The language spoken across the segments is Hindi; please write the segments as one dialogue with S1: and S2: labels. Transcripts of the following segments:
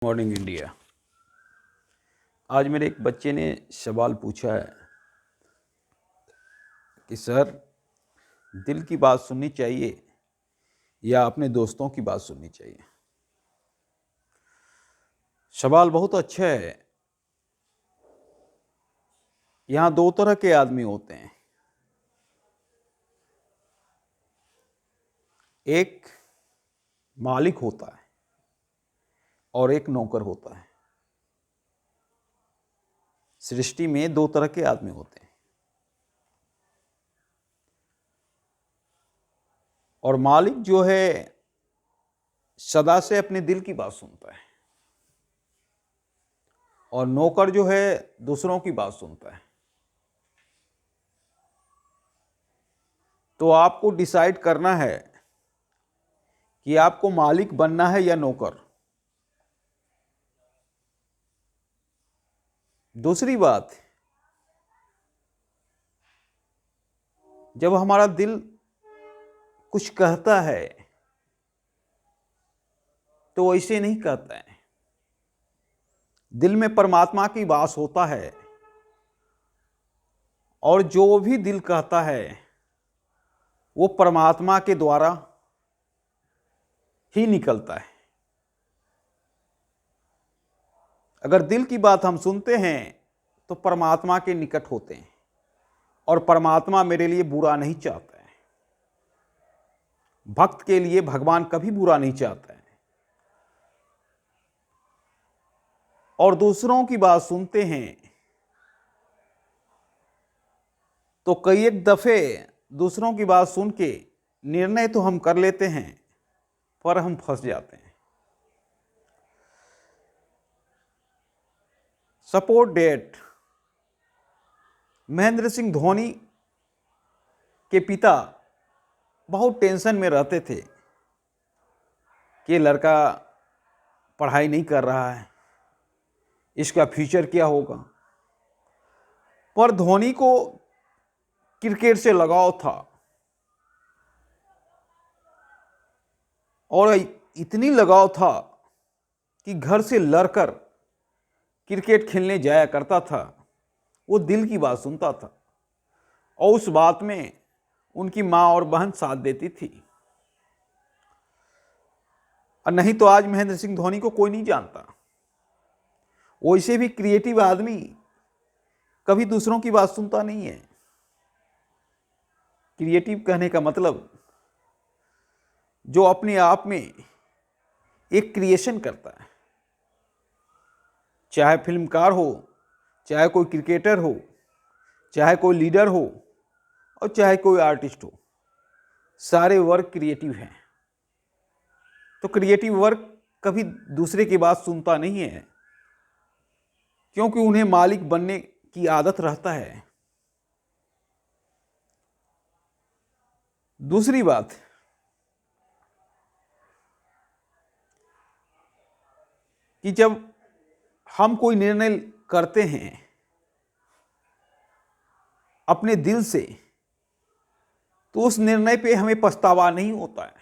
S1: Morning India. आज मेरे एक बच्चे ने सवाल पूछा है कि सर, दिल की बात सुननी चाहिए या अपने दोस्तों की बात सुननी चाहिए। सवाल बहुत अच्छा है। यहाँ दो तरह के आदमी होते हैं। एक मालिक होता है और एक नौकर होता है। सृष्टि में दो तरह के आदमी होते हैं और मालिक जो है सदा से अपने दिल की बात सुनता है और नौकर जो है दूसरों की बात सुनता है। तो आपको डिसाइड करना है कि आपको मालिक बनना है या नौकर। दूसरी बात, जब हमारा दिल कुछ कहता है तो ऐसे नहीं कहता है। दिल में परमात्मा की वास होता है और जो भी दिल कहता है वो परमात्मा के द्वारा ही निकलता है। अगर दिल की बात हम सुनते हैं तो परमात्मा के निकट होते हैं और परमात्मा मेरे लिए बुरा नहीं चाहता है। भक्त के लिए भगवान कभी बुरा नहीं चाहता है। और दूसरों की बात सुनते हैं तो कई एक दफे दूसरों की बात सुन के निर्णय तो हम कर लेते हैं पर हम फंस जाते हैं। सपोर्ट डेट, महेंद्र सिंह धोनी के पिता बहुत टेंशन में रहते थे कि लड़का पढ़ाई नहीं कर रहा है, इसका फ्यूचर क्या होगा। पर धोनी को क्रिकेट से लगाव था और इतनी लगाव था कि घर से लड़कर क्रिकेट खेलने जाया करता था। वो दिल की बात सुनता था और उस बात में उनकी माँ और बहन साथ देती थी। और नहीं तो आज महेंद्र सिंह धोनी को कोई नहीं जानता। वैसे भी क्रिएटिव आदमी कभी दूसरों की बात सुनता नहीं है। क्रिएटिव कहने का मतलब जो अपने आप में एक क्रिएशन करता है, चाहे फिल्मकार हो, चाहे कोई क्रिकेटर हो, चाहे कोई लीडर हो और चाहे कोई आर्टिस्ट हो, सारे वर्क क्रिएटिव हैं। तो क्रिएटिव वर्क कभी दूसरे की बात सुनता नहीं है क्योंकि उन्हें मालिक बनने की आदत रहता है। दूसरी बात, कि जब हम कोई निर्णय करते हैं अपने दिल से तो उस निर्णय पे हमें पछतावा नहीं होता है।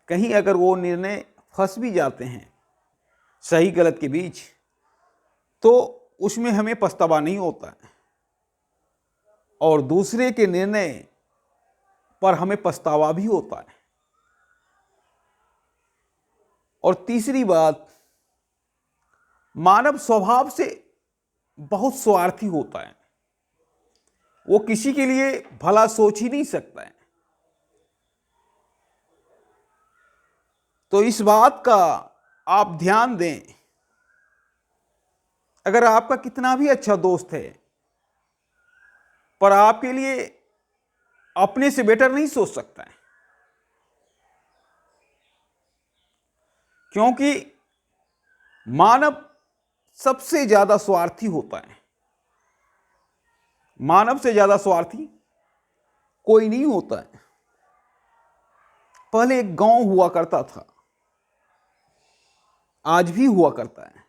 S1: कहीं अगर वो निर्णय फंस भी जाते हैं सही गलत के बीच तो उसमें हमें पछतावा नहीं होता है और दूसरे के निर्णय पर हमें पछतावा भी होता है। और तीसरी बात, मानव स्वभाव से बहुत स्वार्थी होता है। वो किसी के लिए भला सोच ही नहीं सकता है। तो इस बात का आप ध्यान दें। अगर आपका कितना भी अच्छा दोस्त है पर आपके लिए अपने से बेटर नहीं सोच सकता है, क्योंकि मानव सबसे ज्यादा स्वार्थी होता है। मानव से ज्यादा स्वार्थी कोई नहीं होता है। पहले एक गांव हुआ करता था, आज भी हुआ करता है,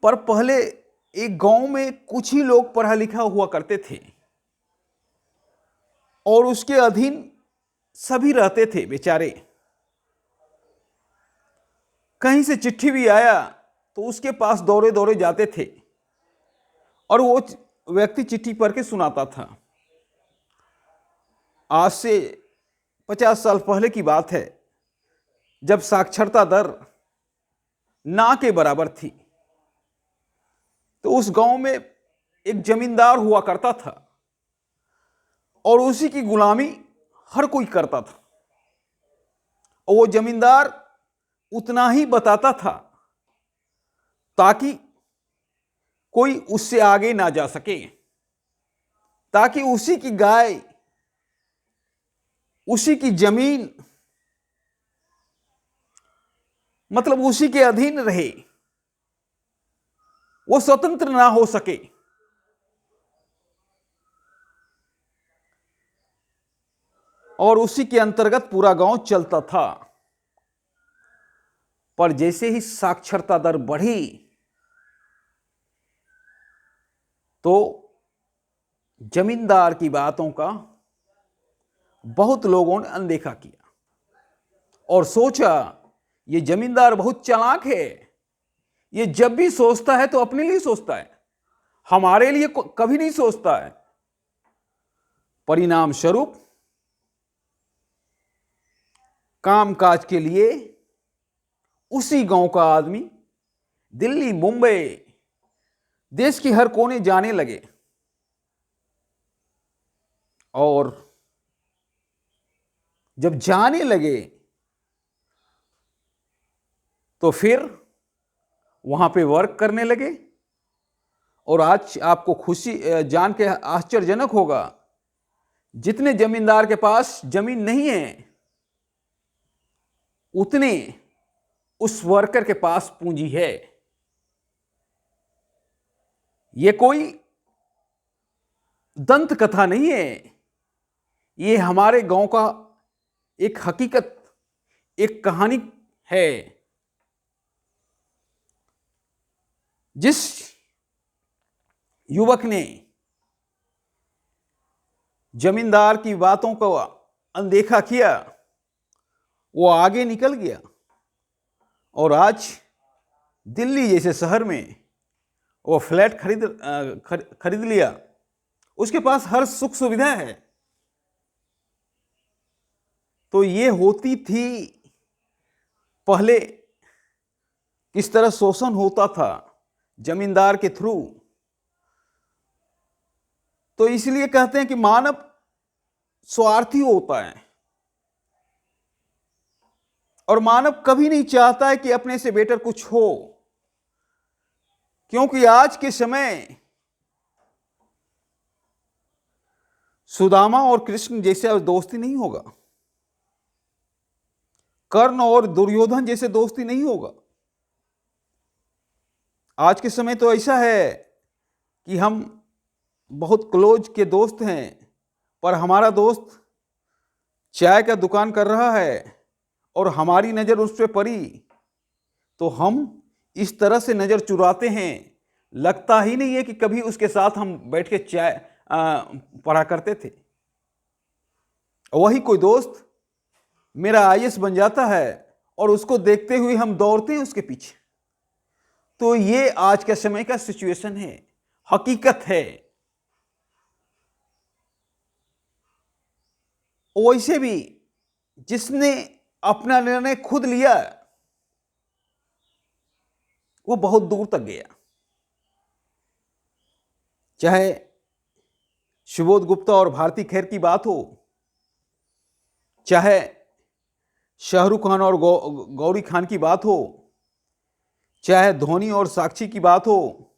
S1: पर पहले एक गांव में कुछ ही लोग पढ़ा लिखा हुआ करते थे और उसके अधीन सभी रहते थे बेचारे। कहीं से चिट्ठी भी आया तो उसके पास दौड़े दौड़े जाते थे और वो व्यक्ति चिट्ठी पढ़ के सुनाता था। आज से 50 साल पहले की बात है, जब साक्षरता दर ना के बराबर थी, तो उस गांव में एक जमींदार हुआ करता था और उसी की गुलामी हर कोई करता था। और वो जमींदार उतना ही बताता था ताकि कोई उससे आगे ना जा सके, ताकि उसी की गाय, उसी की जमीन, मतलब उसी के अधीन रहे, वो स्वतंत्र ना हो सके। और उसी के अंतर्गत पूरा गांव चलता था। पर जैसे ही साक्षरता दर बढ़ी तो जमींदार की बातों का बहुत लोगों ने अनदेखा किया और सोचा ये जमींदार बहुत चालाक है, ये जब भी सोचता है तो अपने लिए सोचता है, हमारे लिए कभी नहीं सोचता है। परिणाम स्वरूप कामकाज के लिए उसी गांव का आदमी दिल्ली, मुंबई, देश के हर कोने जाने लगे। और जब जाने लगे तो फिर वहां पे वर्क करने लगे। और आज आपको खुशी जान के आश्चर्यजनक होगा, जितने जमींदार के पास जमीन नहीं है उतने उस वर्कर के पास पूंजी है। यह कोई दंत कथा नहीं है, ये हमारे गांव का एक हकीकत, एक कहानी है। जिस युवक ने जमींदार की बातों को अनदेखा किया, वो आगे निकल गया और आज दिल्ली जैसे शहर में वो फ्लैट खरीद लिया। उसके पास हर सुख सुविधा है। तो ये होती थी पहले किस तरह शोषण होता था जमींदार के थ्रू। तो इसलिए कहते हैं कि मानव स्वार्थी होता है और मानव कभी नहीं चाहता है कि अपने से बेटर कुछ हो, क्योंकि आज के समय सुदामा और कृष्ण जैसे दोस्ती नहीं होगा, कर्ण और दुर्योधन जैसे दोस्ती नहीं होगा। आज के समय तो ऐसा है कि हम बहुत क्लोज के दोस्त हैं, पर हमारा दोस्त चाय का दुकान कर रहा है और हमारी नज़र उस पर पड़ी तो हम इस तरह से नज़र चुराते हैं, लगता ही नहीं है कि कभी उसके साथ हम बैठ के चाय पढ़ा करते थे। वही कोई दोस्त मेरा आईएएस बन जाता है और उसको देखते हुए हम दौड़ते हैं उसके पीछे। तो ये आज के समय का सिचुएशन है, हकीकत है। वैसे भी जिसने अपना निर्णय खुद लिया वो बहुत दूर तक गया। चाहे सुबोध गुप्ता और भारती खैर की बात हो, चाहे शाहरुख खान और गौरी खान की बात हो, चाहे धोनी और साक्षी की बात हो,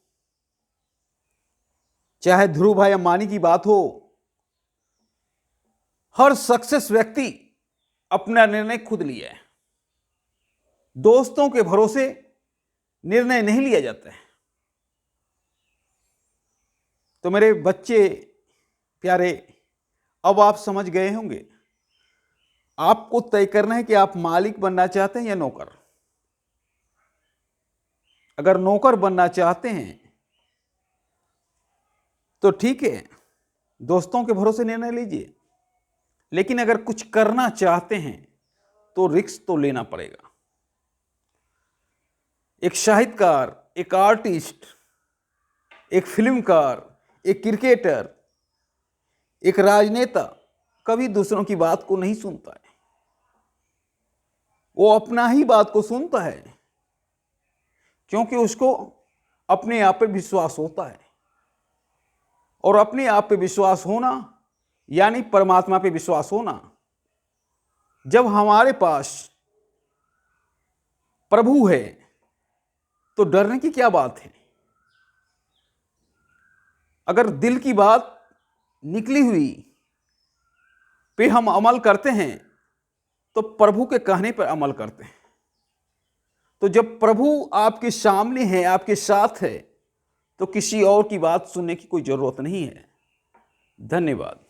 S1: चाहे ध्रुव भाई अंबानी की बात हो, हर सक्सेस व्यक्ति अपना निर्णय खुद लिया है। दोस्तों के भरोसे निर्णय नहीं लिया जाता है। तो मेरे बच्चे प्यारे, अब आप समझ गए होंगे, आपको तय करना है कि आप मालिक बनना चाहते हैं या नौकर। अगर नौकर बनना चाहते हैं तो ठीक है, दोस्तों के भरोसे निर्णय लीजिए, लेकिन अगर कुछ करना चाहते हैं तो रिस्क तो लेना पड़ेगा। एक साहित्यकार, एक आर्टिस्ट, एक फिल्मकार, एक क्रिकेटर, एक राजनेता कभी दूसरों की बात को नहीं सुनता है। वो अपना ही बात को सुनता है, क्योंकि उसको अपने आप पे विश्वास होता है। और अपने आप पे विश्वास होना यानी परमात्मा पे विश्वास होना। जब हमारे पास प्रभु है तो डरने की क्या बात है। अगर दिल की बात निकली हुई पे हम अमल करते हैं तो प्रभु के कहने पर अमल करते हैं। तो जब प्रभु आपके सामने है, आपके साथ है, तो किसी और की बात सुनने की कोई जरूरत नहीं है। धन्यवाद।